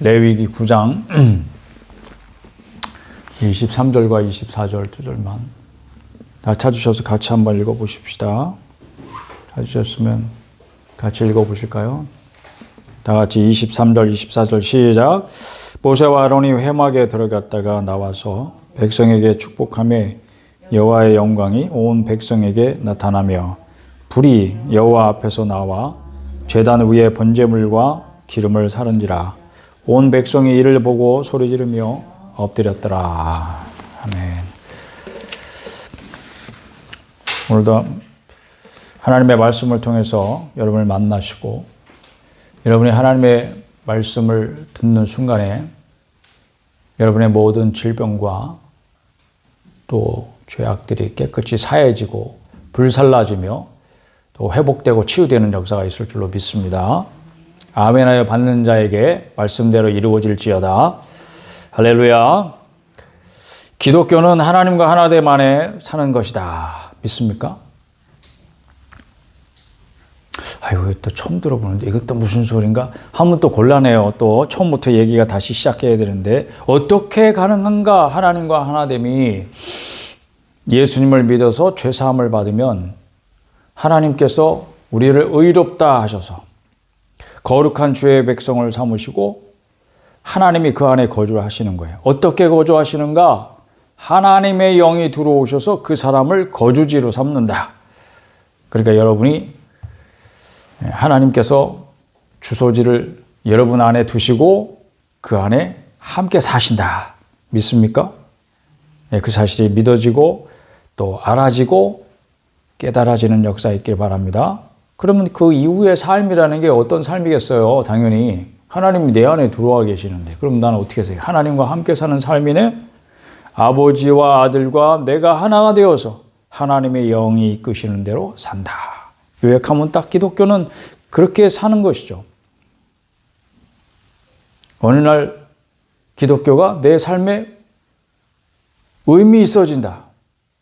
레위기 9장 23절과 24절 두 절만 다 찾으셔서 같이 한번 읽어보십시다. 찾으셨으면 같이 읽어보실까요? 다 같이 23절 24절 시작. 모세와 아론이 회막에 들어갔다가 나와서 백성에게 축복하며 여호와의 영광이 온 백성에게 나타나며 불이 여호와 앞에서 나와 제단 위에 번제물과 기름을 사른지라. 온 백성이 이를 보고 소리 지르며 엎드렸더라. 아멘. 오늘도 하나님의 말씀을 통해서 여러분을 만나시고 여러분이 하나님의 말씀을 듣는 순간에 여러분의 모든 질병과 또 죄악들이 깨끗이 사해지고 불살라지며 또 회복되고 치유되는 역사가 있을 줄로 믿습니다. 아멘하여 받는 자에게 말씀대로 이루어질지어다. 할렐루야. 기독교는 하나님과 하나됨 안에 사는 것이다. 믿습니까? 아이고, 또 처음 들어보는데 이건 또 무슨 소린가 하면 또 곤란해요. 또 처음부터 얘기가 다시 시작해야 되는데 어떻게 가능한가? 하나님과 하나됨이 예수님을 믿어서 죄사함을 받으면 하나님께서 우리를 의롭다 하셔서 거룩한 주의 백성을 삼으시고 하나님이 그 안에 거주를 하시는 거예요. 어떻게 거주하시는가? 하나님의 영이 들어오셔서 그 사람을 거주지로 삼는다. 그러니까 여러분이 하나님께서 주소지를 여러분 안에 두시고 그 안에 함께 사신다. 믿습니까? 그 사실이 믿어지고 또 알아지고 깨달아지는 역사 있길 바랍니다. 그러면 그 이후의 삶이라는 게 어떤 삶이겠어요? 당연히 하나님이 내 안에 들어와 계시는데 그럼 나는 어떻게 해서 하나님과 함께 사는 삶이네? 아버지와 아들과 내가 하나가 되어서 하나님의 영이 이끄시는 대로 산다. 요약하면 딱 기독교는 그렇게 사는 것이죠. 어느 날 기독교가 내 삶에 의미 있어진다.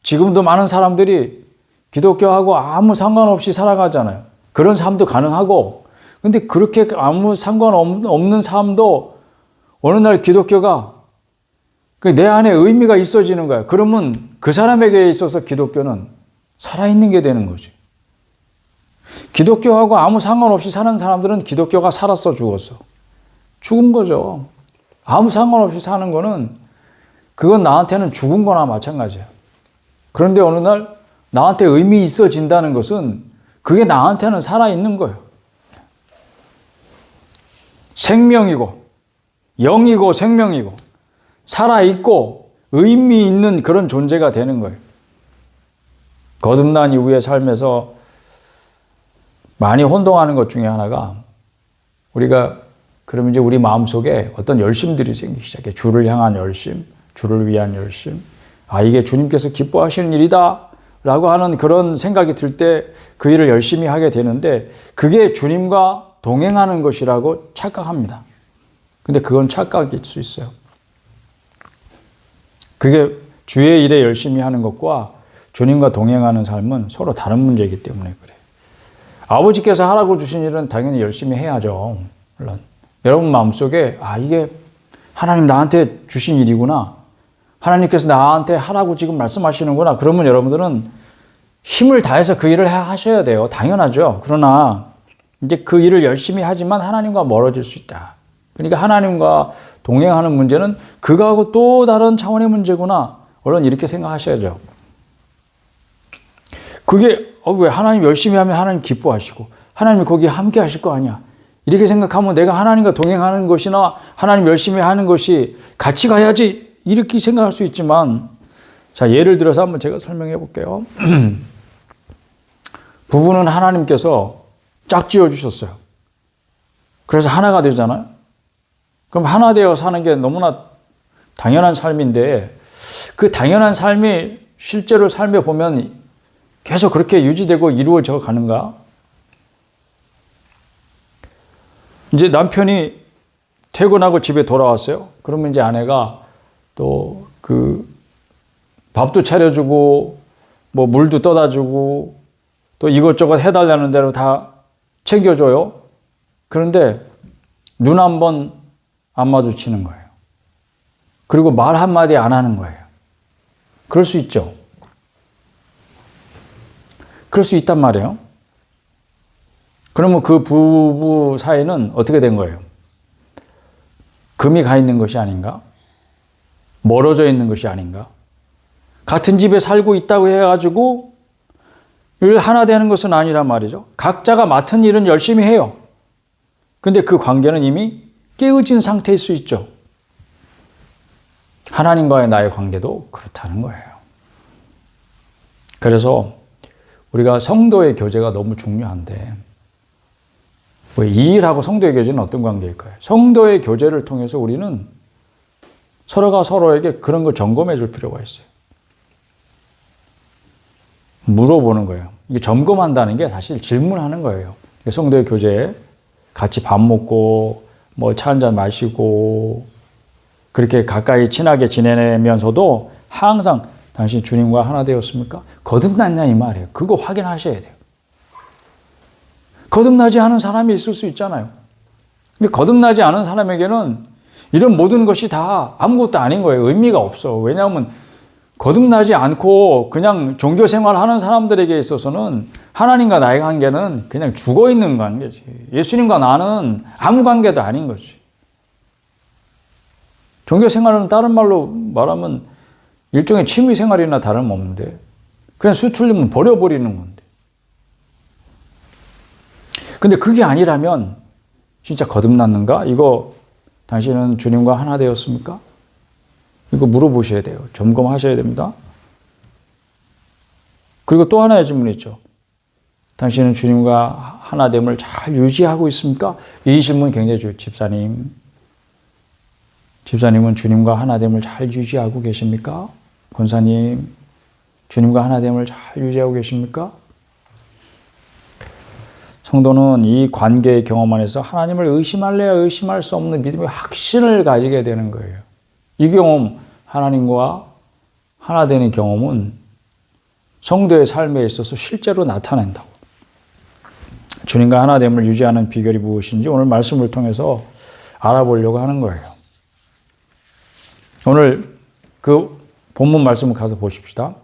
지금도 많은 사람들이 기독교하고 아무 상관없이 살아가잖아요. 그런 삶도 가능하고, 근데 그렇게 아무 상관없는 삶도 어느 날 기독교가 내 안에 의미가 있어지는 거야. 그러면 그 사람에게 있어서 기독교는 살아있는 게 되는 거지. 기독교하고 아무 상관없이 사는 사람들은 기독교가 살았어, 죽었어? 죽은 거죠. 아무 상관없이 사는 거는 그건 나한테는 죽은 거나 마찬가지야. 그런데 어느 날 나한테 의미 있어진다는 것은 그게 나한테는 살아있는 거예요. 생명이고 영이고 생명이고 살아있고 의미 있는 그런 존재가 되는 거예요. 거듭난 이후의 삶에서 많이 혼동하는 것 중에 하나가 우리가 그러면 이제 우리 마음속에 어떤 열심들이 생기기 시작해. 주를 향한 열심, 주를 위한 열심. 아, 이게 주님께서 기뻐하시는 일이다 라고 하는 그런 생각이 들 때 그 일을 열심히 하게 되는데 그게 주님과 동행하는 것이라고 착각합니다. 근데 그건 착각일 수 있어요. 그게 주의 일에 열심히 하는 것과 주님과 동행하는 삶은 서로 다른 문제이기 때문에 그래요. 아버지께서 하라고 주신 일은 당연히 열심히 해야죠. 물론 여러분 마음속에 아, 이게 하나님 나한테 주신 일이구나. 하나님께서 나한테 하라고 지금 말씀하시는구나. 그러면 여러분들은 힘을 다해서 그 일을 하셔야 돼요. 당연하죠. 그러나 이제 그 일을 열심히 하지만 하나님과 멀어질 수 있다. 그러니까 하나님과 동행하는 문제는 그거하고 또 다른 차원의 문제구나. 얼른 이렇게 생각하셔야죠. 그게 왜 하나님 열심히 하면 하나님 기뻐하시고 하나님이 거기에 함께 하실 거 아니야. 이렇게 생각하면 내가 하나님과 동행하는 것이나 하나님 열심히 하는 것이 같이 가야지 이렇게 생각할 수 있지만 자, 예를 들어서 한번 제가 설명해 볼게요. 부부는 하나님께서 짝지어 주셨어요. 그래서 하나가 되잖아요. 그럼 하나 되어 사는 게 너무나 당연한 삶인데 그 당연한 삶이 실제로 삶에 보면 계속 그렇게 유지되고 이루어져 가는가? 이제 남편이 퇴근하고 집에 돌아왔어요. 그러면 이제 아내가 또 그 밥도 차려주고 뭐 물도 떠다 주고 또 이것저것 해달라는 대로 다 챙겨줘요. 그런데 눈 한 번 안 마주치는 거예요. 그리고 말 한마디 안 하는 거예요. 그럴 수 있죠. 그럴 수 있단 말이에요. 그러면 그 부부 사이는 어떻게 된 거예요? 금이 가 있는 것이 아닌가? 멀어져 있는 것이 아닌가? 같은 집에 살고 있다고 해가지고 일 하나 되는 것은 아니란 말이죠. 각자가 맡은 일은 열심히 해요. 근데 그 관계는 이미 깨어진 상태일 수 있죠. 하나님과의 나의 관계도 그렇다는 거예요. 그래서 우리가 성도의 교제가 너무 중요한데, 이 일하고 성도의 교제는 어떤 관계일까요? 성도의 교제를 통해서 우리는 서로가 서로에게 그런 걸 점검해 줄 필요가 있어요. 물어보는 거예요. 이게 점검한다는 게 사실 질문하는 거예요. 성도의 교제에 같이 밥 먹고 뭐 차 한잔 마시고 그렇게 가까이 친하게 지내면서도 항상 당신 주님과 하나 되었습니까? 거듭났냐 이 말이에요. 그거 확인하셔야 돼요. 거듭나지 않은 사람이 있을 수 있잖아요. 근데 거듭나지 않은 사람에게는 이런 모든 것이 다 아무것도 아닌 거예요. 의미가 없어. 왜냐하면 거듭나지 않고 그냥 종교 생활하는 사람들에게 있어서는 하나님과 나의 관계는 그냥 죽어 있는 관계지. 예수님과 나는 아무 관계도 아닌 거지. 종교 생활은 다른 말로 말하면 일종의 취미 생활이나 다름없는데 그냥 수틀리면 버려버리는 건데. 근데 그게 아니라면 진짜 거듭났는가? 이거 당신은 주님과 하나 되었습니까? 이거 물어보셔야 돼요. 점검하셔야 됩니다. 그리고 또 하나의 질문이 있죠. 당신은 주님과 하나됨을 잘 유지하고 있습니까? 이 질문 굉장히 좋아요. 집사님은 주님과 하나됨을 잘 유지하고 계십니까? 권사님, 주님과 하나됨을 잘 유지하고 계십니까? 성도는 이 관계의 경험 안에서 하나님을 의심할래야 의심할 수 없는 믿음의 확신을 가지게 되는 거예요. 이 경험, 하나님과 하나 되는 경험은 성도의 삶에 있어서 실제로 나타낸다고. 주님과 하나됨을 유지하는 비결이 무엇인지 오늘 말씀을 통해서 알아보려고 하는 거예요. 오늘 그 본문 말씀을 가서 보십시다.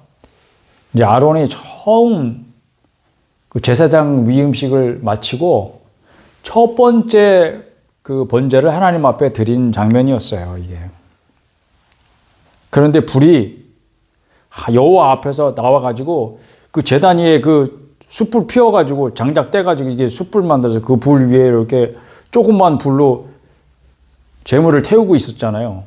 이제 아론이 처음 그 제사장 위임식을 마치고 첫 번째 그 번제를 하나님 앞에 드린 장면이었어요, 이게. 그런데 불이 여호와 앞에서 나와가지고 그 제단 위에 그 숯불 피워가지고 장작 떼가지고 이게 숯불 만들어서 그 불 위에 이렇게 조그만 불로 제물을 태우고 있었잖아요.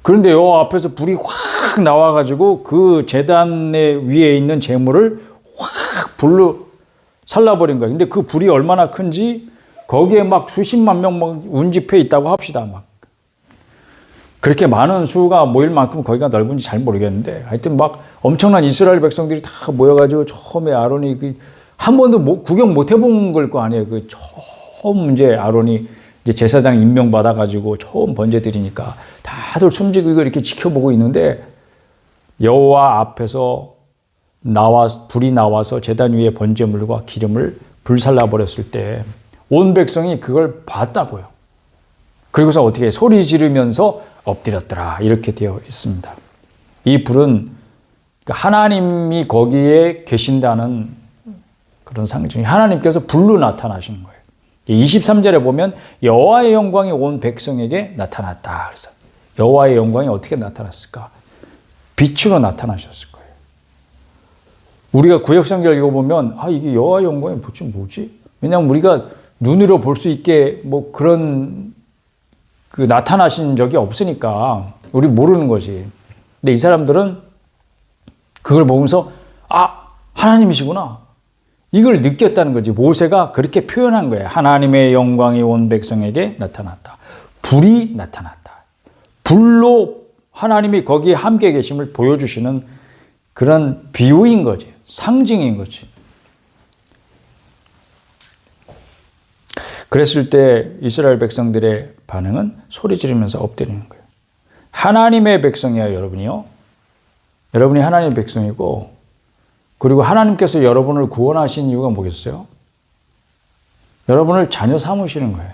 그런데 여호와 앞에서 불이 확 나와가지고 그 제단 위에 있는 제물을 확 불로 살라버린 거예요. 근데 그 불이 얼마나 큰지 거기에 막 수십만 명 막 운집해 있다고 합시다. 막 그렇게 많은 수가 모일 만큼 거기가 넓은지 잘 모르겠는데 하여튼 막 엄청난 이스라엘 백성들이 다 모여가지고 처음에 아론이 한 번도 구경 못 해본 걸 거 아니에요. 그 처음 이제 아론이 이제 제사장 임명 받아가지고 처음 번제 드리니까 다들 숨지고 이렇게 지켜보고 있는데 여호와 앞에서 불이 나와서 제단 위에 번제물과 기름을 불살라 버렸을 때 온 백성이 그걸 봤다고요. 그리고서 어떻게 소리 지르면서 엎드렸더라 이렇게 되어 있습니다. 이 불은 하나님이 거기에 계신다는 그런 상징이 하나님께서 불로 나타나시는 거예요. 23절에 보면 여호와의 영광이 온 백성에게 나타났다. 그래서 여호와의 영광이 어떻게 나타났을까? 빛으로 나타나셨을 거예요. 우리가 구약성경 읽어보면 이게 여호와의 영광이 뭐지? 왜냐하면 우리가 눈으로 볼 수 있게 뭐 그런 나타나신 적이 없으니까 우리 모르는 거지. 근데 이 사람들은 그걸 보면서 하나님이시구나. 이걸 느꼈다는 거지. 모세가 그렇게 표현한 거예요. 하나님의 영광이 온 백성에게 나타났다. 불이 나타났다. 불로 하나님이 거기에 함께 계심을 보여주시는 그런 비유인 거지. 상징인 거지. 그랬을 때 이스라엘 백성들의 반응은 소리 지르면서 엎드리는 거예요. 하나님의 백성이야, 여러분이요. 여러분이 하나님의 백성이고, 그리고 하나님께서 여러분을 구원하신 이유가 뭐겠어요? 여러분을 자녀 삼으시는 거예요.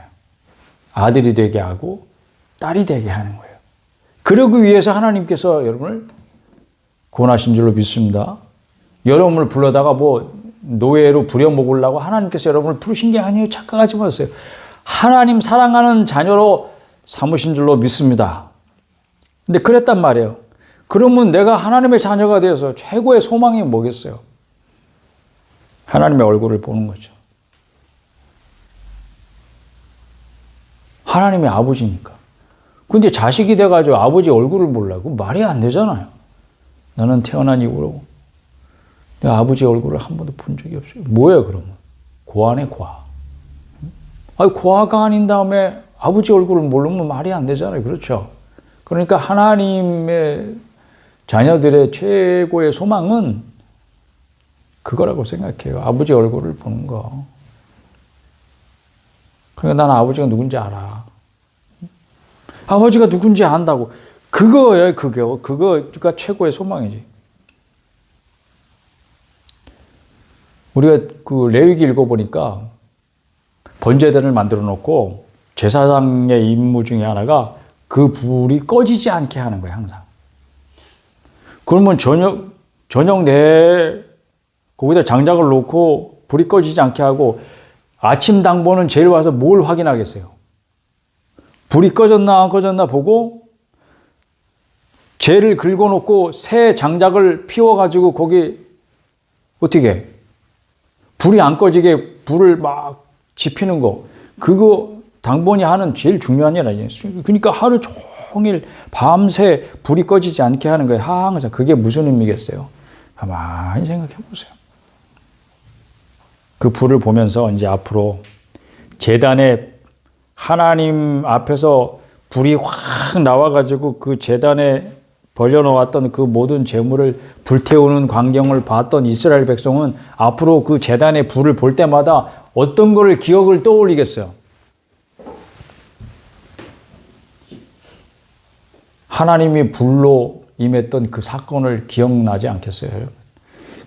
아들이 되게 하고, 딸이 되게 하는 거예요. 그러기 위해서 하나님께서 여러분을 구원하신 줄로 믿습니다. 여러분을 불러다가 뭐 노예로 부려먹으려고 하나님께서 여러분을 부르신 게 아니에요. 착각하지 마세요. 하나님 사랑하는 자녀로 삼으신 줄로 믿습니다. 근데 그랬단 말이에요. 그러면 내가 하나님의 자녀가 되어서 최고의 소망이 뭐겠어요? 하나님의 얼굴을 보는 거죠. 하나님의 아버지니까. 근데 자식이 돼가지고 아버지 얼굴을 보려고 말이 안 되잖아요. 나는 태어난 이후로 내 아버지 얼굴을 한 번도 본 적이 없어요. 뭐예요, 그러면? 고아네, 고아. 아니, 고아가 아닌 다음에 아버지 얼굴을 모르면 말이 안 되잖아요. 그렇죠? 그러니까 하나님의 자녀들의 최고의 소망은 그거라고 생각해요. 아버지 얼굴을 보는 거. 그러니까 나는 아버지가 누군지 알아. 아버지가 누군지 안다고. 그거예요, 그거가 최고의 소망이지. 우리가 그 레위기 읽어보니까 번제단을 만들어 놓고 제사장의 임무 중에 하나가 그 불이 꺼지지 않게 하는 거예요, 항상. 그러면 저녁 내에 거기다 장작을 놓고 불이 꺼지지 않게 하고 아침 당번은 제일 와서 뭘 확인하겠어요? 불이 꺼졌나 안 꺼졌나 보고 재를 긁어놓고 새 장작을 피워가지고 거기 어떻게 해? 불이 안 꺼지게 불을 막 지피는 거. 그거 당번이 하는 제일 중요한 일 아니에요. 그러니까 하루 종일 밤새 불이 꺼지지 않게 하는 거예요. 항상. 그게 무슨 의미겠어요? 가만히 생각해 보세요. 그 불을 보면서 이제 앞으로 제단에 하나님 앞에서 불이 확 나와가지고 그 제단에 벌려놓았던 그 모든 재물을 불태우는 광경을 봤던 이스라엘 백성은 앞으로 그 제단의 불을 볼 때마다 어떤 거를 기억을 떠올리겠어요? 하나님이 불로 임했던 그 사건을 기억나지 않겠어요, 여러분?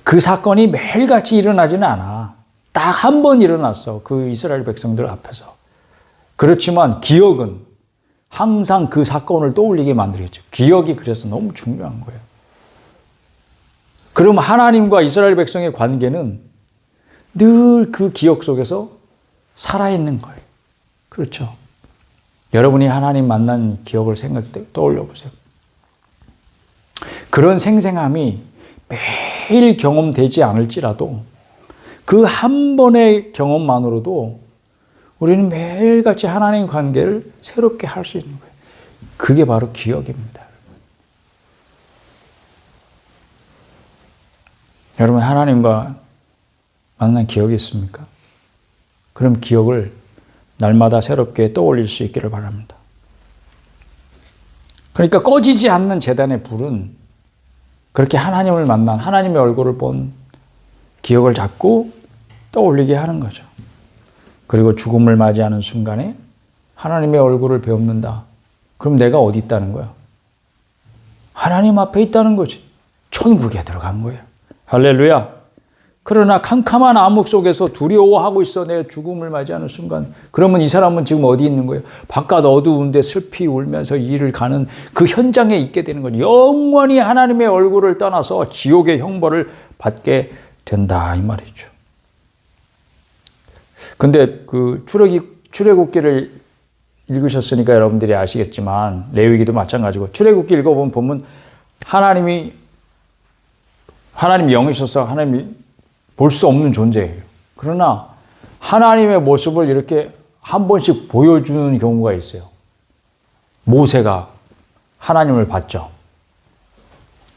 그 사건이 매일같이 일어나지는 않아. 딱 한 번 일어났어, 그 이스라엘 백성들 앞에서. 그렇지만 기억은 항상 그 사건을 떠올리게 만들겠죠. 기억이 그래서 너무 중요한 거예요. 그럼 하나님과 이스라엘 백성의 관계는 늘 그 기억 속에서 살아있는 거예요. 그렇죠? 여러분이 하나님 만난 기억을 떠올려 보세요. 그런 생생함이 매일 경험되지 않을지라도 그 한 번의 경험만으로도 우리는 매일같이 하나님 관계를 새롭게 할 수 있는 거예요. 그게 바로 기억입니다. 여러분, 하나님과 만난 기억이 있습니까? 그럼 기억을 날마다 새롭게 떠올릴 수 있기를 바랍니다. 그러니까 꺼지지 않는 제단의 불은 그렇게 하나님을 만난, 하나님의 얼굴을 본 기억을 자꾸 떠올리게 하는 거죠. 그리고 죽음을 맞이하는 순간에 하나님의 얼굴을 배웁는다. 그럼 내가 어디 있다는 거야? 하나님 앞에 있다는 거지. 천국에 들어간 거예요. 할렐루야. 그러나 캄캄한 암흑 속에서 두려워하고 있어, 내 죽음을 맞이하는 순간. 그러면 이 사람은 지금 어디 있는 거예요? 바깥 어두운데 슬피 울면서 일을 가는 그 현장에 있게 되는 거죠. 영원히 하나님의 얼굴을 떠나서 지옥의 형벌을 받게 된다, 이 말이죠. 근데 그 출애굽기를 읽으셨으니까 여러분들이 아시겠지만 레위기도 마찬가지고 출애굽기 읽어보면 하나님 영이셔서 하나님이 볼 수 없는 존재예요. 그러나 하나님의 모습을 이렇게 한 번씩 보여주는 경우가 있어요. 모세가 하나님을 봤죠.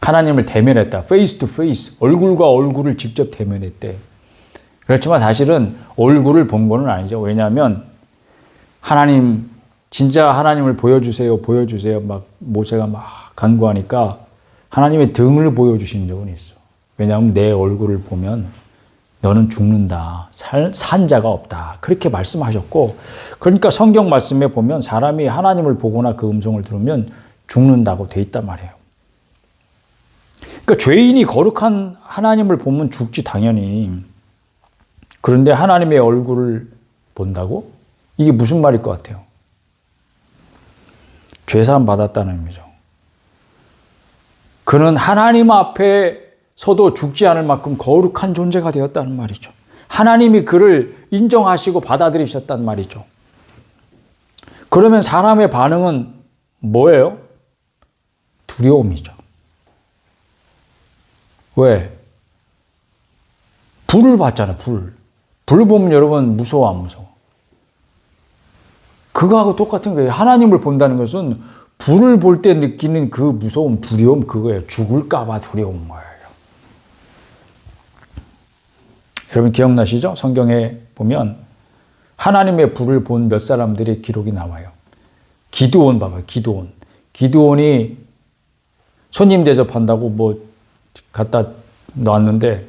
하나님을 대면했다. 페이스 투 페이스. 얼굴과 얼굴을 직접 대면했대. 그렇지만 사실은 얼굴을 본 건 아니죠. 왜냐하면 진짜 하나님을 보여주세요. 막 모세가 막 간구하니까 하나님의 등을 보여주신 적은 있어. 왜냐하면 내 얼굴을 보면 너는 죽는다. 산 자가 없다. 그렇게 말씀하셨고, 그러니까 성경 말씀에 보면 사람이 하나님을 보거나 그 음성을 들으면 죽는다고 돼 있단 말이에요. 그러니까 죄인이 거룩한 하나님을 보면 죽지, 당연히. 그런데 하나님의 얼굴을 본다고? 이게 무슨 말일 것 같아요? 죄사함 받았다는 의미죠. 그는 하나님 앞에서도 죽지 않을 만큼 거룩한 존재가 되었다는 말이죠. 하나님이 그를 인정하시고 받아들이셨단 말이죠. 그러면 사람의 반응은 뭐예요? 두려움이죠. 왜? 불을 봤잖아요, 불. 불 보면 여러분 무서워, 안 무서워? 그거하고 똑같은 거예요. 하나님을 본다는 것은 불을 볼 때 느끼는 그 무서움, 두려움, 그거예요. 죽을까봐 두려운 거예요. 여러분 기억나시죠? 성경에 보면 하나님의 불을 본 몇 사람들의 기록이 나와요. 기드온 봐봐요. 기드온이 손님 대접한다고 뭐 갖다 놨는데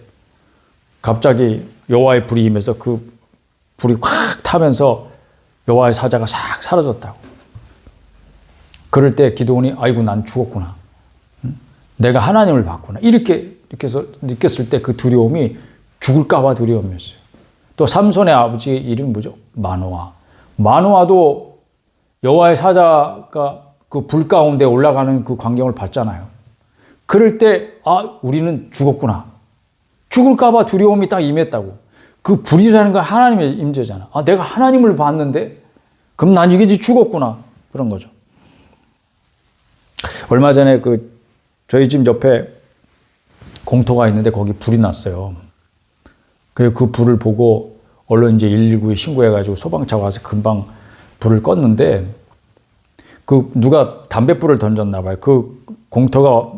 갑자기 여호와의 불이 임해서 그 불이 확 타면서 여호와의 사자가 싹 사라졌다고. 그럴 때 기드온이 아이고 난 죽었구나. 내가 하나님을 봤구나. 이렇게 해서 느꼈을 때 그 두려움이 죽을까봐 두려움이었어요. 또 삼손의 아버지 이름이 뭐죠? 마노아. 마노아도 여호와의 사자가 그 불 가운데 올라가는 그 광경을 봤잖아요. 그럴 때 우리는 죽었구나. 죽을까봐 두려움이 딱 임했다고. 그 불이라는 건 하나님의 임재잖아. 내가 하나님을 봤는데 그럼 난 이게 죽었구나. 그런 거죠. 얼마 전에 저희 집 옆에 공터가 있는데 거기 불이 났어요. 그 불을 보고 얼른 이제 119에 신고해가지고 소방차가 와서 금방 불을 껐는데 누가 담뱃불을 던졌나 봐요. 그 공터가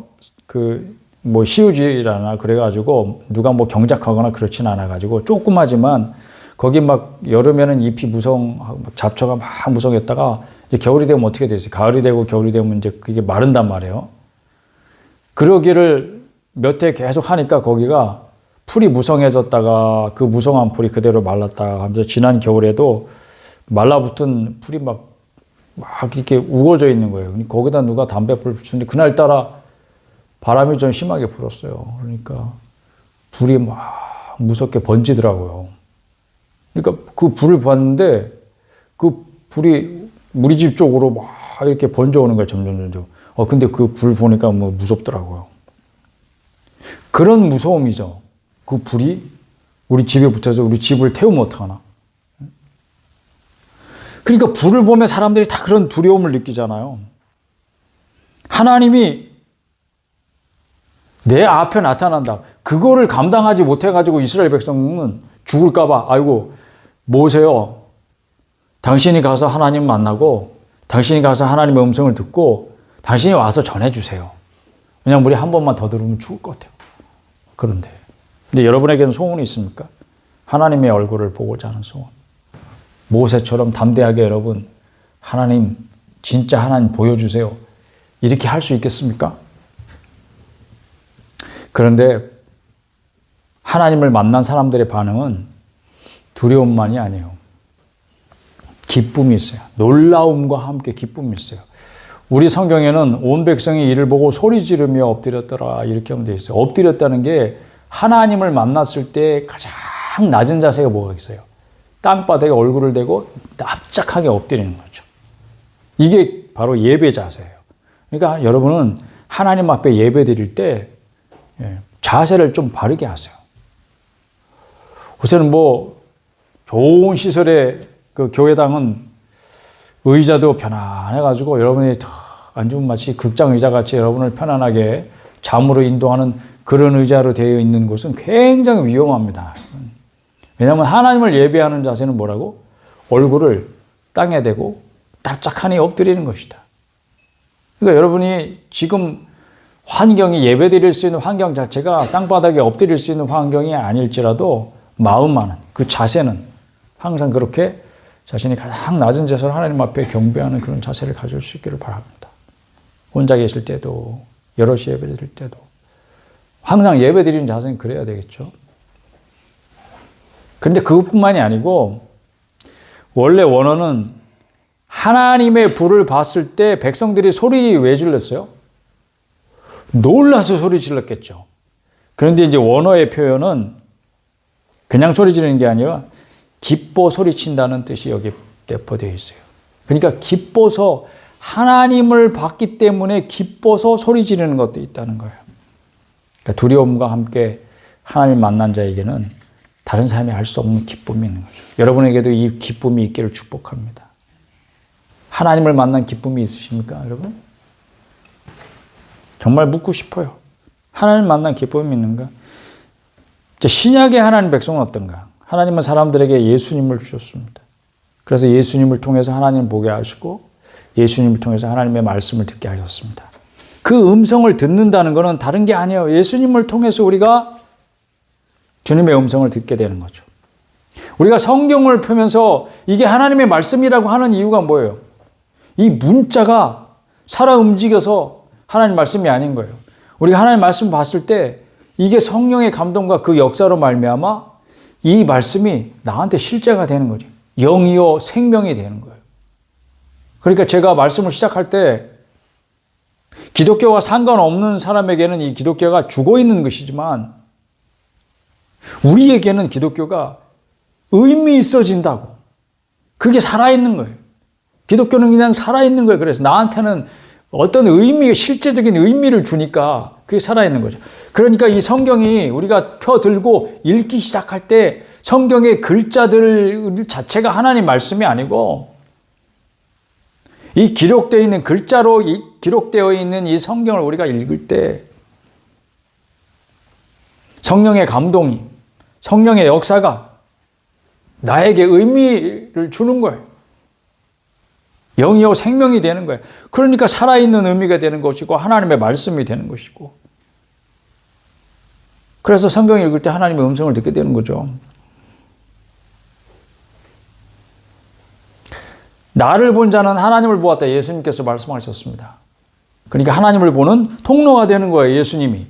뭐 시우지라나 그래가지고 누가 뭐 경작하거나 그렇진 않아가지고 조그마지만 거기 막 여름에는 잎이 잡초가 막 무성했다가 이제 겨울이 되면 어떻게 되지? 가을이 되고 겨울이 되면 이제 그게 마른단 말이에요. 그러기를 몇 해 계속 하니까 거기가 풀이 무성해졌다가 그 무성한 풀이 그대로 말랐다가 하면서 지난 겨울에도 말라붙은 풀이 막 이렇게 우거져 있는 거예요. 거기다 누가 담배불 붙였는데 그날따라 바람이 좀 심하게 불었어요. 그러니까 불이 막 무섭게 번지더라고요. 그러니까 그 불을 봤는데 그 불이 우리 집 쪽으로 막 이렇게 번져오는 거예요. 점점. 근데 그 불 보니까 뭐 무섭더라고요. 그런 무서움이죠. 그 불이 우리 집에 붙어서 우리 집을 태우면 어떡하나. 그러니까 불을 보면 사람들이 다 그런 두려움을 느끼잖아요. 하나님이 내 앞에 나타난다. 그거를 감당하지 못해가지고 이스라엘 백성은 죽을까봐 아이고 모세요. 당신이 가서 하나님 만나고 당신이 가서 하나님의 음성을 듣고 당신이 와서 전해주세요. 왜냐하면 우리 한 번만 더 들으면 죽을 것 같아요. 그런데 여러분에게는 소원이 있습니까? 하나님의 얼굴을 보고자 하는 소원. 모세처럼 담대하게 여러분 하나님 진짜 하나님 보여주세요. 이렇게 할 수 있겠습니까? 그런데 하나님을 만난 사람들의 반응은 두려움만이 아니에요. 기쁨이 있어요. 놀라움과 함께 기쁨이 있어요. 우리 성경에는 온 백성이 이를 보고 소리 지르며 엎드렸더라 이렇게 하면 되어 있어요. 엎드렸다는 게 하나님을 만났을 때 가장 낮은 자세가 뭐가 있어요? 땅바닥에 얼굴을 대고 납작하게 엎드리는 거죠. 이게 바로 예배 자세예요. 그러니까 여러분은 하나님 앞에 예배 드릴 때 자세를 좀 바르게 하세요. 우선은 뭐 좋은 시설의 그 교회당은 의자도 편안해가지고 여러분이 앉으면 마치 극장 의자 같이 여러분을 편안하게 잠으로 인도하는 그런 의자로 되어 있는 곳은 굉장히 위험합니다. 왜냐하면 하나님을 예배하는 자세는 뭐라고? 얼굴을 땅에 대고 납작하니 엎드리는 것이다. 그러니까 여러분이 지금 환경이 예배드릴 수 있는 환경 자체가 땅바닥에 엎드릴 수 있는 환경이 아닐지라도 마음만은 그 자세는 항상 그렇게 자신이 가장 낮은 자세로 하나님 앞에 경배하는 그런 자세를 가질 수 있기를 바랍니다. 혼자 계실 때도 여럿이 예배드릴 때도 항상 예배드리는 자세는 그래야 되겠죠. 그런데 그것뿐만이 아니고 원래 원어는 하나님의 불을 봤을 때 백성들이 소리 왜 질렀어요? 놀라서 소리 질렀겠죠. 그런데 이제 원어의 표현은 그냥 소리 지르는 게 아니라 기뻐 소리친다는 뜻이 여기 내포되어 있어요. 그러니까 기뻐서 하나님을 봤기 때문에 기뻐서 소리 지르는 것도 있다는 거예요. 그러니까 두려움과 함께 하나님 만난 자에게는 다른 사람이 알 수 없는 기쁨이 있는 거죠. 여러분에게도 이 기쁨이 있기를 축복합니다. 하나님을 만난 기쁨이 있으십니까, 여러분? 정말 묻고 싶어요. 하나님 만난 기쁨이 있는가? 신약의 하나님 백성은 어떤가? 하나님은 사람들에게 예수님을 주셨습니다. 그래서 예수님을 통해서 하나님을 보게 하시고 예수님을 통해서 하나님의 말씀을 듣게 하셨습니다. 그 음성을 듣는다는 것은 다른 게 아니에요. 예수님을 통해서 우리가 주님의 음성을 듣게 되는 거죠. 우리가 성경을 펴면서 이게 하나님의 말씀이라고 하는 이유가 뭐예요? 이 문자가 살아 움직여서 하나님 말씀이 아닌 거예요. 우리가 하나님 말씀 봤을 때 이게 성령의 감동과 그 역사로 말미암아 이 말씀이 나한테 실제가 되는 거죠. 영이요 생명이 되는 거예요. 그러니까 제가 말씀을 시작할 때 기독교와 상관없는 사람에게는 이 기독교가 죽어 있는 것이지만 우리에게는 기독교가 의미 있어진다고. 그게 살아있는 거예요. 기독교는 그냥 살아있는 거예요. 그래서 나한테는 어떤 의미, 실제적인 의미를 주니까 그게 살아있는 거죠. 그러니까 이 성경이 우리가 펴들고 읽기 시작할 때 성경의 글자들 자체가 하나님 말씀이 아니고 이 기록되어 있는 글자로 기록되어 있는 이 성경을 우리가 읽을 때 성령의 감동이, 성령의 역사가 나에게 의미를 주는 거예요. 영이요 생명이 되는 거예요. 그러니까 살아있는 의미가 되는 것이고 하나님의 말씀이 되는 것이고 그래서 성경을 읽을 때 하나님의 음성을 듣게 되는 거죠. 나를 본 자는 하나님을 보았다. 예수님께서 말씀하셨습니다. 그러니까 하나님을 보는 통로가 되는 거예요. 예수님이.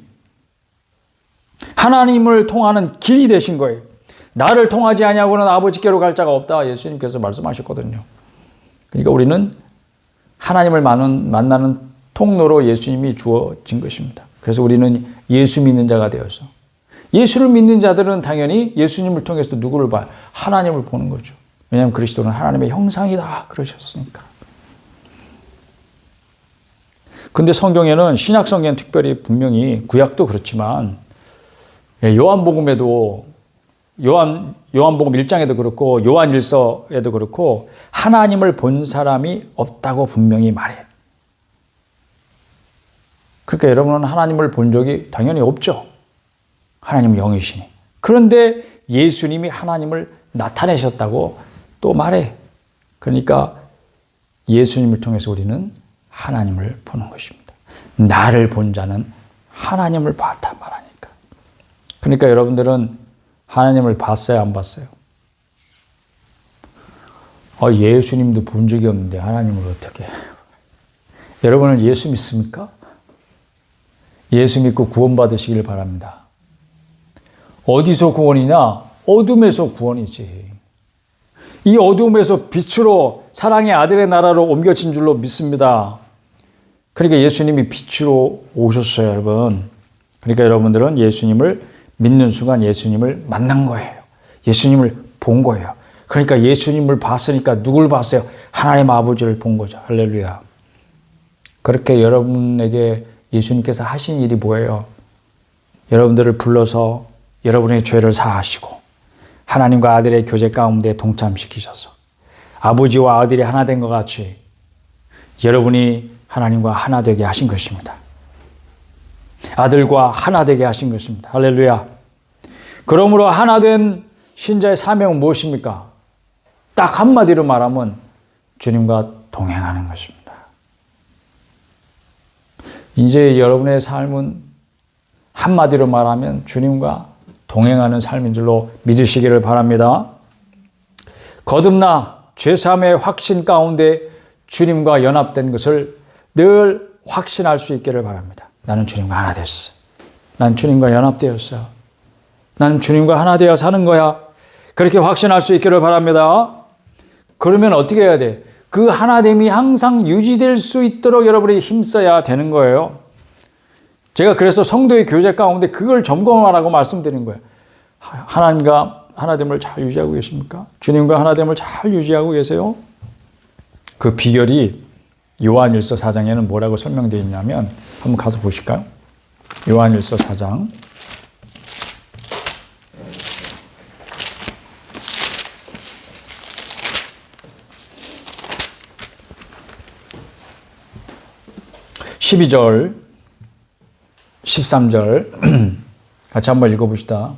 하나님을 통하는 길이 되신 거예요. 나를 통하지 아니하고는 아버지께로 갈 자가 없다. 예수님께서 말씀하셨거든요. 그러니까 우리는 하나님을 만나는 통로로 예수님이 주어진 것입니다. 그래서 우리는 예수 믿는 자가 되어서 예수를 믿는 자들은 당연히 예수님을 통해서 누구를 봐요? 하나님을 보는 거죠. 왜냐하면 그리스도는 하나님의 형상이다 그러셨으니까. 근데 성경에는 신약 성경은 특별히 분명히 구약도 그렇지만 요한복음에도 요한복음 1장에도 그렇고 요한일서에도 그렇고 하나님을 본 사람이 없다고 분명히 말해요. 그러니까 여러분은 하나님을 본 적이 당연히 없죠. 하나님은 영이시니. 그런데 예수님이 하나님을 나타내셨다고 또 말해. 그러니까 예수님을 통해서 우리는 하나님을 보는 것입니다. 나를 본 자는 하나님을 봤다 말하니까. 그러니까 여러분들은 하나님을 봤어요, 안 봤어요? 예수님도 본 적이 없는데 하나님을 어떻게 해요? 여러분은 예수 믿습니까? 예수 믿고 구원받으시길 바랍니다. 어디서 구원이냐? 어둠에서 구원이지. 이 어둠에서 빛으로 사랑의 아들의 나라로 옮겨진 줄로 믿습니다. 그러니까 예수님이 빛으로 오셨어요, 여러분. 그러니까 여러분들은 예수님을 믿는 순간 예수님을 만난 거예요. 예수님을 본 거예요. 그러니까 예수님을 봤으니까 누굴 봤어요? 하나님 아버지를 본 거죠. 할렐루야. 그렇게 여러분에게 예수님께서 하신 일이 뭐예요? 여러분들을 불러서 여러분의 죄를 사하시고 하나님과 아들의 교제 가운데 동참시키셔서 아버지와 아들이 하나 된 것 같이 여러분이 하나님과 하나 되게 하신 것입니다. 아들과 하나 되게 하신 것입니다. 할렐루야. 그러므로 하나 된 신자의 사명은 무엇입니까? 딱 한마디로 말하면 주님과 동행하는 것입니다. 이제 여러분의 삶은 한마디로 말하면 주님과 동행하는 삶인 줄로 믿으시기를 바랍니다. 거듭나 죄사함의 확신 가운데 주님과 연합된 것을 늘 확신할 수 있기를 바랍니다. 나는 주님과 하나 됐어. 난 주님과 연합되었어. 나는 주님과 하나 되어 사는 거야. 그렇게 확신할 수 있기를 바랍니다. 그러면 어떻게 해야 돼? 그 하나됨이 항상 유지될 수 있도록 여러분이 힘써야 되는 거예요. 제가 그래서 성도의 교제 가운데 그걸 점검하라고 말씀드린 거예요. 하나님과 하나됨을 잘 유지하고 계십니까? 주님과 하나됨을 잘 유지하고 계세요? 그 비결이 요한일서 4장에는 뭐라고 설명되어 있냐면 한번 가서 보실까요? 요한일서 4장 12절 13절 같이 한번 읽어봅시다.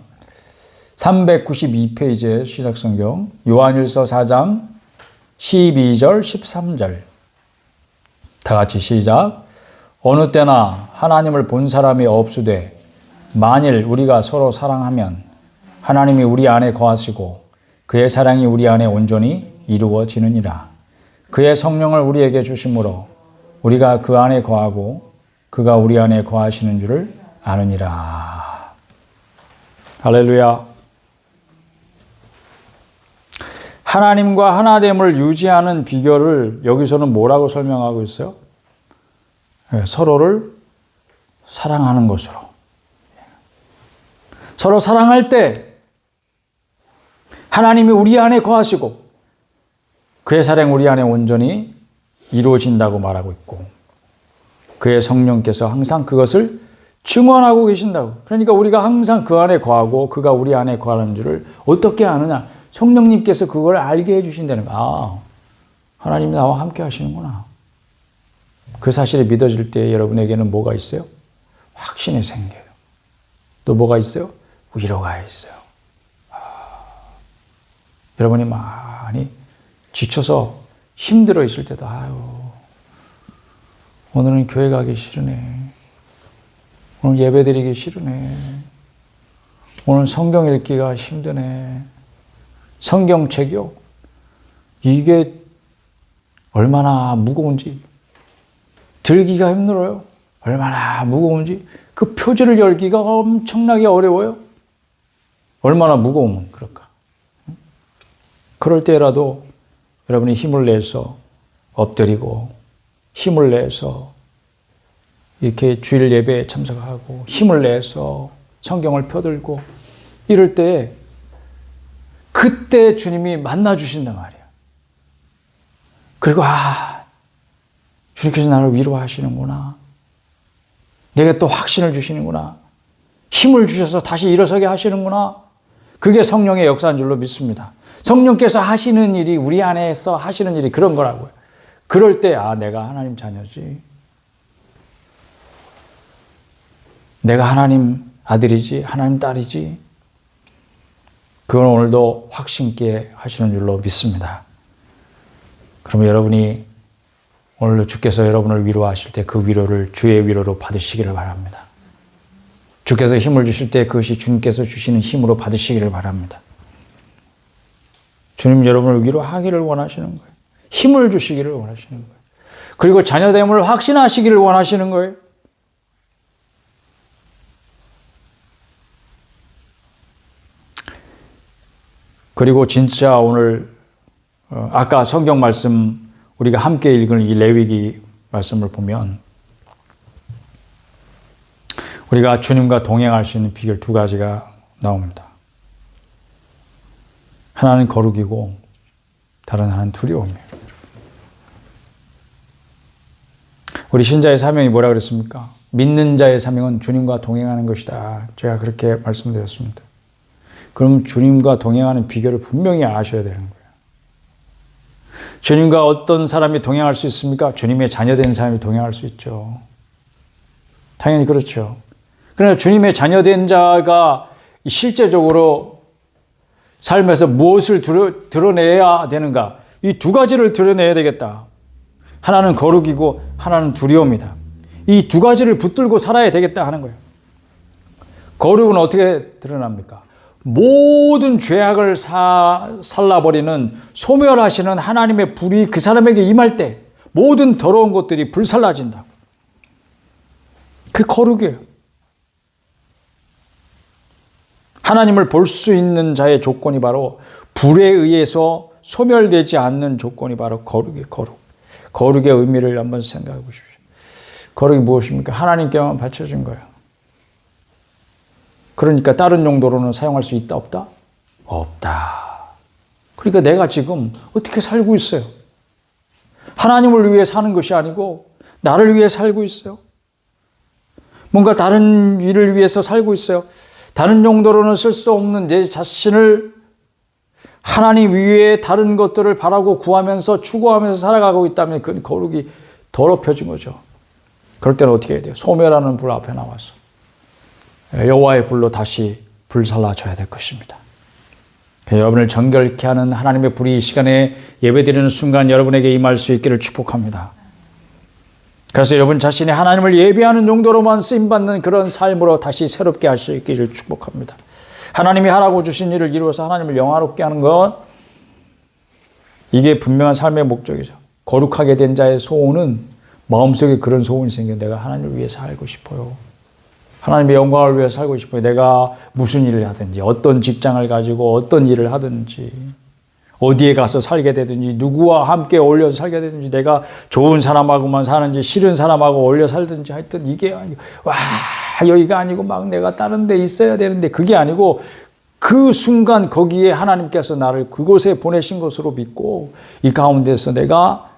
392페이지의 시작성경 요한일서 4장 12절 13절 다 같이 시작. 어느 때나 하나님을 본 사람이 없으되 만일 우리가 서로 사랑하면 하나님이 우리 안에 거하시고 그의 사랑이 우리 안에 온전히 이루어지느니라. 그의 성령을 우리에게 주심으로 우리가 그 안에 거하고 그가 우리 안에 거하시는 줄을 아느니라. 할렐루야. 하나님과 하나됨을 유지하는 비결을 여기서는 뭐라고 설명하고 있어요? 서로를 사랑하는 것으로. 서로 사랑할 때 하나님이 우리 안에 거하시고 그의 사랑 우리 안에 온전히 이루어진다고 말하고 있고 그의 성령께서 항상 그것을 증언하고 계신다고. 그러니까 우리가 항상 그 안에 거하고 그가 우리 안에 거하는 줄을 어떻게 아느냐? 성령님께서 그걸 알게 해주신다는 거야. 아, 하나님이 나와 함께 하시는구나. 그 사실이 믿어질 때 여러분에게는 뭐가 있어요? 확신이 생겨요. 또 뭐가 있어요? 위로가 있어요. 여러분이 많이 지쳐서 힘들어 있을 때도 아유 오늘은 교회 가기 싫으네. 오늘 예배 드리기 싫으네. 오늘 성경 읽기가 힘드네. 성경책이요. 이게 얼마나 무거운지 들기가 힘들어요. 얼마나 무거운지 그 표지를 열기가 엄청나게 어려워요. 얼마나 무거우면 그럴까. 그럴 때라도 여러분이 힘을 내서 엎드리고 힘을 내서 이렇게 주일 예배에 참석하고 힘을 내서 성경을 펴들고 이럴 때 그때 주님이 만나 주신단 말이에요. 그리고 주님께서 나를 위로하시는구나. 내게 또 확신을 주시는구나. 힘을 주셔서 다시 일어서게 하시는구나. 그게 성령의 역사인 줄로 믿습니다. 성령께서 하시는 일이 우리 안에서 하시는 일이 그런 거라고요. 그럴 때 내가 하나님 자녀지. 내가 하나님 아들이지. 하나님 딸이지. 그건 오늘도 확신 있게 하시는 줄로 믿습니다. 그러면 여러분이 오늘도 주께서 여러분을 위로하실 때 그 위로를 주의 위로로 받으시기를 바랍니다. 주께서 힘을 주실 때 그것이 주님께서 주시는 힘으로 받으시기를 바랍니다. 주님 여러분을 위로하기를 원하시는 거예요. 힘을 주시기를 원하시는 거예요. 그리고 자녀됨을 확신하시기를 원하시는 거예요. 그리고 진짜 오늘 아까 성경 말씀 우리가 함께 읽은 이 레위기 말씀을 보면 우리가 주님과 동행할 수 있는 비결 두 가지가 나옵니다. 하나는 거룩이고 다른 하나는 두려움이에요. 우리 신자의 사명이 뭐라 그랬습니까? 믿는 자의 사명은 주님과 동행하는 것이다. 제가 그렇게 말씀드렸습니다. 그럼 주님과 동행하는 비결을 분명히 아셔야 되는 거예요. 주님과 어떤 사람이 동행할 수 있습니까? 주님의 자녀된 사람이 동행할 수 있죠. 당연히 그렇죠. 그러나 주님의 자녀된 자가 실제적으로 삶에서 무엇을 드러내야 되는가? 이 두 가지를 드러내야 되겠다. 하나는 거룩이고 하나는 두려움이다. 이 두 가지를 붙들고 살아야 되겠다 하는 거예요. 거룩은 어떻게 드러납니까? 모든 죄악을 살라버리는 소멸하시는 하나님의 불이 그 사람에게 임할 때 모든 더러운 것들이 불살라진다. 그 거룩이에요. 하나님을 볼 수 있는 자의 조건이 바로 불에 의해서 소멸되지 않는 조건이 바로 거룩이에요. 거룩의 의미를 한번 생각해 보십시오. 거룩이 무엇입니까? 하나님께만 바쳐진 거예요. 그러니까 다른 용도로는 사용할 수 있다 없다? 없다. 그러니까 내가 지금 어떻게 살고 있어요? 하나님을 위해 사는 것이 아니고 나를 위해 살고 있어요. 뭔가 다른 일을 위해서 살고 있어요. 다른 용도로는 쓸 수 없는 내 자신을 하나님 위에 다른 것들을 바라고 구하면서 추구하면서 살아가고 있다면 그 거룩이 더럽혀진 거죠. 그럴 때는 어떻게 해야 돼요? 소멸하는 불 앞에 나와서 여호와의 불로 다시 불살라줘야 될 것입니다. 여러분을 정결케 하는 하나님의 불이 이 시간에 예배드리는 순간 여러분에게 임할 수 있기를 축복합니다. 그래서 여러분 자신이 하나님을 예배하는 용도로만 쓰임받는 그런 삶으로 다시 새롭게 하시기를 축복합니다. 하나님이 하라고 주신 일을 이루어서 하나님을 영화롭게 하는 것, 이게 분명한 삶의 목적이죠. 거룩하게 된 자의 소원은 마음속에 그런 소원이 생겨. 내가 하나님을 위해 살고 싶어요. 하나님의 영광을 위해 살고 싶어요. 내가 무슨 일을 하든지, 어떤 직장을 가지고 어떤 일을 하든지, 어디에 가서 살게 되든지, 누구와 함께 어울려서 살게 되든지, 내가 좋은 사람하고만 사는지 싫은 사람하고 어울려 살든지, 하여튼 이게 아니고 와 여기가 아니고 막 내가 다른 데 있어야 되는데, 그게 아니고 그 순간 거기에 하나님께서 나를 그곳에 보내신 것으로 믿고 이 가운데서 내가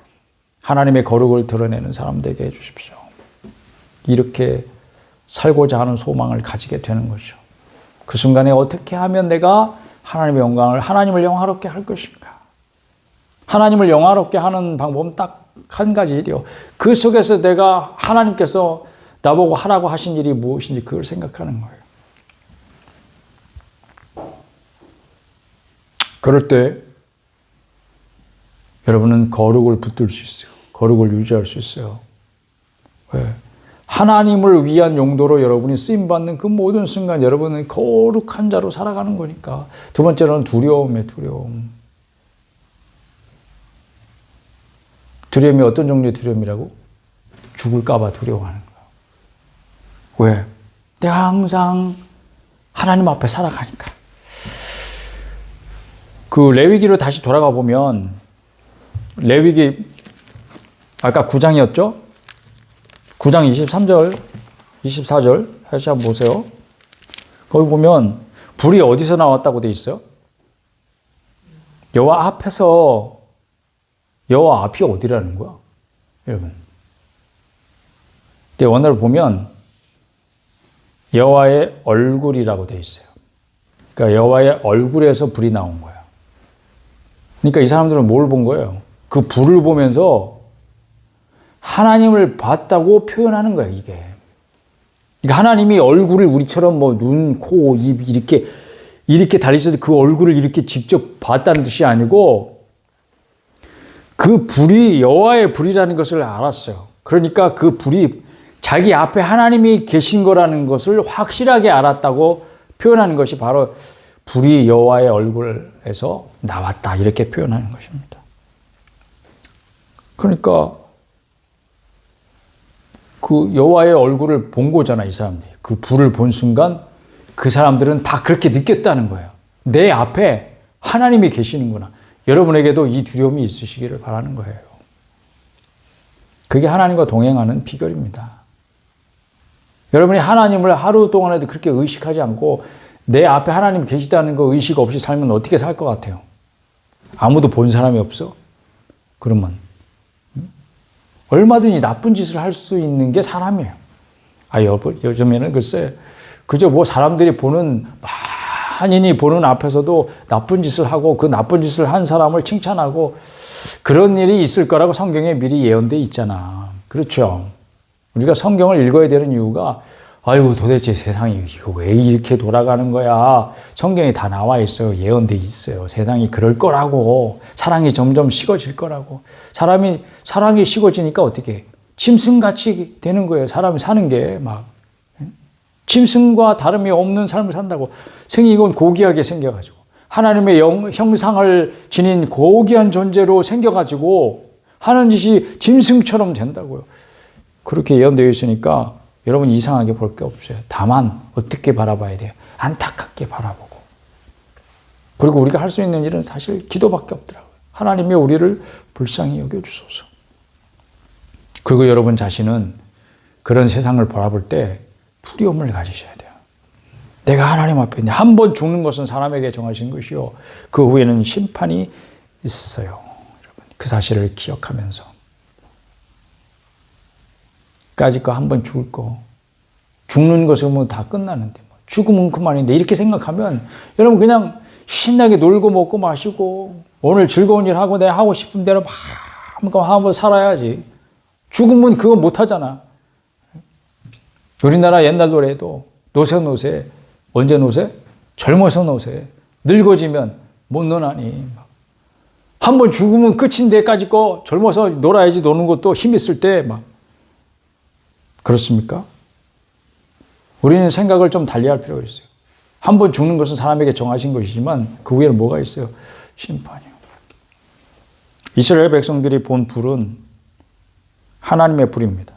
하나님의 거룩을 드러내는 사람 되게 해주십시오. 이렇게 살고자 하는 소망을 가지게 되는 거죠. 그 순간에 어떻게 하면 내가 하나님의 영광을, 하나님을 영화롭게 할 것인가? 하나님을 영화롭게 하는 방법은 딱 한 가지 일이요. 그 속에서 내가 하나님께서 나보고 하라고 하신 일이 무엇인지 그걸 생각하는 거예요. 그럴 때 여러분은 거룩을 붙들 수 있어요. 거룩을 유지할 수 있어요. 왜? 하나님을 위한 용도로 여러분이 쓰임받는 그 모든 순간 여러분은 거룩한 자로 살아가는 거니까. 두 번째로는 두려움이에요. 두려움이 어떤 종류의 두려움이라고? 죽을까 봐 두려워하는 거예요. 왜? 내가 항상 하나님 앞에 살아가니까. 그 레위기로 다시 돌아가 보면, 레위기 아까 9장이었죠? 9장 23절, 24절 다시 한번 보세요. 거기 보면 불이 어디서 나왔다고 돼 있어요? 여호와 앞에서. 여호와 앞이 어디라는 거야? 여러분. 근데 원어를 보면 여호와의 얼굴이라고 돼 있어요. 그러니까 여호와의 얼굴에서 불이 나온 거야. 그러니까 이 사람들은 뭘 본 거예요? 그 불을 보면서 하나님을 봤다고 표현하는 거야, 이게. 그러니까 하나님이 얼굴을 우리처럼 뭐 눈, 코, 입 이렇게 달리셔서 그 얼굴을 이렇게 직접 봤다는 뜻이 아니고 그 불이 여호와의 불이라는 것을 알았어요. 그러니까 그 불이 자기 앞에 하나님이 계신 거라는 것을 확실하게 알았다고 표현하는 것이 바로 불이 여호와의 얼굴에서 나왔다, 이렇게 표현하는 것입니다. 그러니까 그 여호와의 얼굴을 본 거잖아, 이 사람들이. 그 불을 본 순간 그 사람들은 다 그렇게 느꼈다는 거예요. 내 앞에 하나님이 계시는구나. 여러분에게도 이 두려움이 있으시기를 바라는 거예요. 그게 하나님과 동행하는 비결입니다. 여러분이 하나님을 하루 동안에도 그렇게 의식하지 않고 내 앞에 하나님이 계시다는 거 의식 없이 살면 어떻게 살 것 같아요? 아무도 본 사람이 없어? 그러면 얼마든지 나쁜 짓을 할 수 있는 게 사람이에요. 요즘에는 글쎄 그저 뭐 사람들이 보는, 만인이 보는 앞에서도 나쁜 짓을 하고 그 나쁜 짓을 한 사람을 칭찬하고 그런 일이 있을 거라고 성경에 미리 예언돼 있잖아. 그렇죠? 우리가 성경을 읽어야 되는 이유가 아이고 도대체 세상이 이거 왜 이렇게 돌아가는 거야. 성경에 다 나와 있어요. 예언돼 있어요. 세상이 그럴 거라고. 사랑이 점점 식어질 거라고. 사랑이 식어지니까 어떻게 해? 짐승같이 되는 거예요. 사람이 사는 게 막. 짐승과 다름이 없는 삶을 산다고. 생이건 고귀하게 생겨가지고. 하나님의 형상을 지닌 고귀한 존재로 생겨가지고 하는 짓이 짐승처럼 된다고요. 그렇게 예언되어 있으니까 여러분 이상하게 볼 게 없어요. 다만 어떻게 바라봐야 돼요? 안타깝게 바라보고. 그리고 우리가 할 수 있는 일은 사실 기도밖에 없더라고요. 하나님이 우리를 불쌍히 여겨주소서. 그리고 여러분 자신은 그런 세상을 바라볼 때 두려움을 가지셔야 돼요. 내가 하나님 앞에 있는데 한 번 죽는 것은 사람에게 정하신 것이요. 그 후에는 심판이 있어요. 여러분, 그 사실을 기억하면서 거 한 번 죽을 거. 죽는 것은 뭐 다 끝나는데 뭐. 죽으면 그만인데 이렇게 생각하면 여러분 그냥 신나게 놀고 먹고 마시고 오늘 즐거운 일 하고 내가 하고 싶은 대로 마음껏 한번 살아야지. 죽으면 그거 못 하잖아. 우리나라 옛날 노래도 노세 언제 노세? 젊어서 노세. 늙어지면 못 노나니. 한번 죽으면 끝인데까지 거 젊어서 놀아야지. 노는 것도 힘 있을 때 막. 그렇습니까? 우리는 생각을 좀 달리할 필요가 있어요. 한번 죽는 것은 사람에게 정하신 것이지만 그 위에는 뭐가 있어요? 심판이요. 이스라엘 백성들이 본 불은 하나님의 불입니다.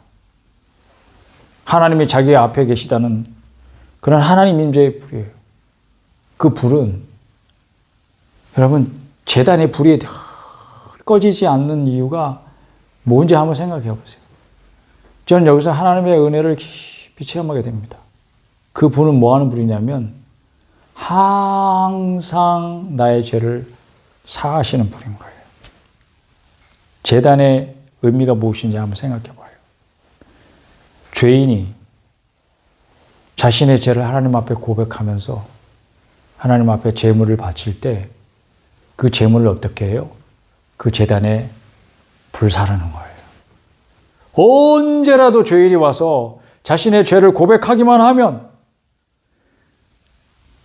하나님이 자기 앞에 계시다는 그런 하나님 임재의 불이에요. 그 불은 여러분 제단의 불이 꺼지지 않는 이유가 뭔지 한번 생각해 보세요. 저는 여기서 하나님의 은혜를 깊이 체험하게 됩니다. 그 불은 뭐 하는 불이냐면 항상 나의 죄를 사하시는 불인 거예요. 제단의 의미가 무엇인지 한번 생각해 봐요. 죄인이 자신의 죄를 하나님 앞에 고백하면서 하나님 앞에 제물을 바칠 때 그 제물을 어떻게 해요? 그 제단에 불사르는 거예요. 언제라도 죄인이 와서 자신의 죄를 고백하기만 하면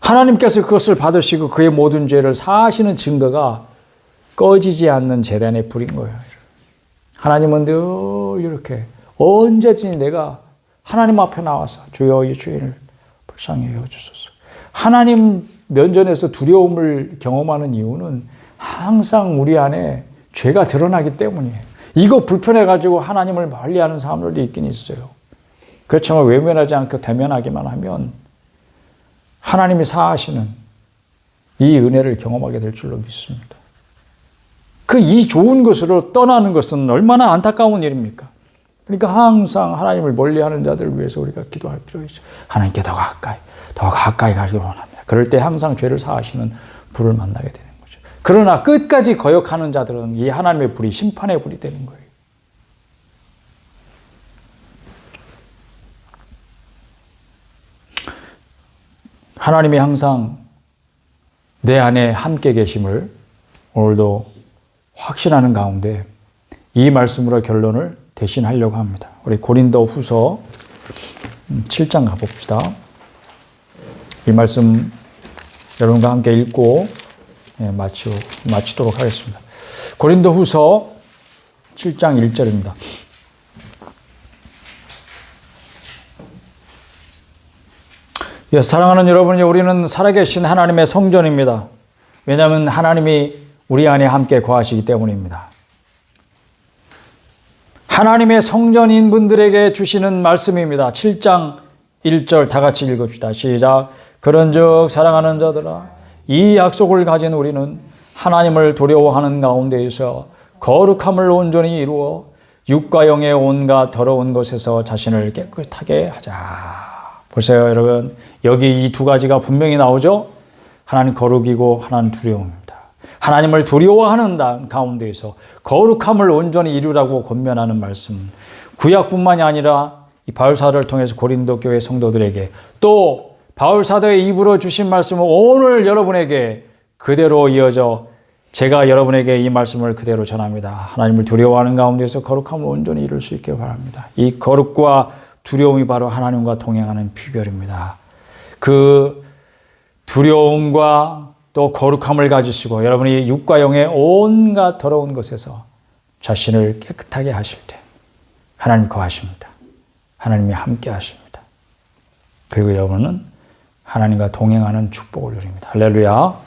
하나님께서 그것을 받으시고 그의 모든 죄를 사하시는 증거가 꺼지지 않는 제단의 불인 거예요. 하나님은 늘 이렇게 언제든지 내가 하나님 앞에 나와서 주여 이 죄인을 불쌍히 여겨주소서. 하나님 면전에서 두려움을 경험하는 이유는 항상 우리 안에 죄가 드러나기 때문이에요. 이거 불편해가지고 하나님을 멀리하는 사람들도 있긴 있어요. 그렇지만 외면하지 않고 대면하기만 하면 하나님이 사하시는 이 은혜를 경험하게 될 줄로 믿습니다. 이 좋은 것으로 떠나는 것은 얼마나 안타까운 일입니까? 그러니까 항상 하나님을 멀리하는 자들을 위해서 우리가 기도할 필요가 있어요. 하나님께 더 가까이 가기를 원합니다. 그럴 때 항상 죄를 사하시는 불을 만나게 되는 거죠. 그러나 끝까지 거역하는 자들은 이 하나님의 불이 심판의 불이 되는 거예요. 하나님이 항상 내 안에 함께 계심을 오늘도 확신하는 가운데 이 말씀으로 결론을 대신하려고 합니다. 우리 고린도 후서 7장 가봅시다. 이 말씀 여러분과 함께 읽고 마치도록 하겠습니다. 고린도 후서 7장 1절입니다. 사랑하는 여러분, 우리는 살아계신 하나님의 성전입니다. 왜냐하면 하나님이 우리 안에 함께 거하시기 때문입니다. 하나님의 성전인 분들에게 주시는 말씀입니다. 7장 1절 다 같이 읽읍시다. 시작. 그런즉 사랑하는 자들아, 이 약속을 가진 우리는 하나님을 두려워하는 가운데에서 거룩함을 온전히 이루어 육과 영의 온갖 더러운 것에서 자신을 깨끗하게 하자. 보세요, 여러분. 여기 이 두 가지가 분명히 나오죠? 하나는 거룩이고 하나는 두려움입니다. 하나님을 두려워하는 가운데에서 거룩함을 온전히 이루라고 권면하는 말씀. 구약뿐만이 아니라 이 바울사도를 통해서 고린도 교회 성도들에게 또 바울사도의 입으로 주신 말씀은 오늘 여러분에게 그대로 이어져 제가 여러분에게 이 말씀을 그대로 전합니다. 하나님을 두려워하는 가운데서 거룩함을 온전히 이룰 수 있게 바랍니다. 이 거룩과 두려움이 바로 하나님과 동행하는 비결입니다. 그 두려움과 또 거룩함을 가지시고 여러분이 육과 영의 온갖 더러운 것에서 자신을 깨끗하게 하실 때 하나님 거하십니다. 하나님이 함께 하십니다. 그리고 여러분은 하나님과 동행하는 축복을 누립니다. 할렐루야.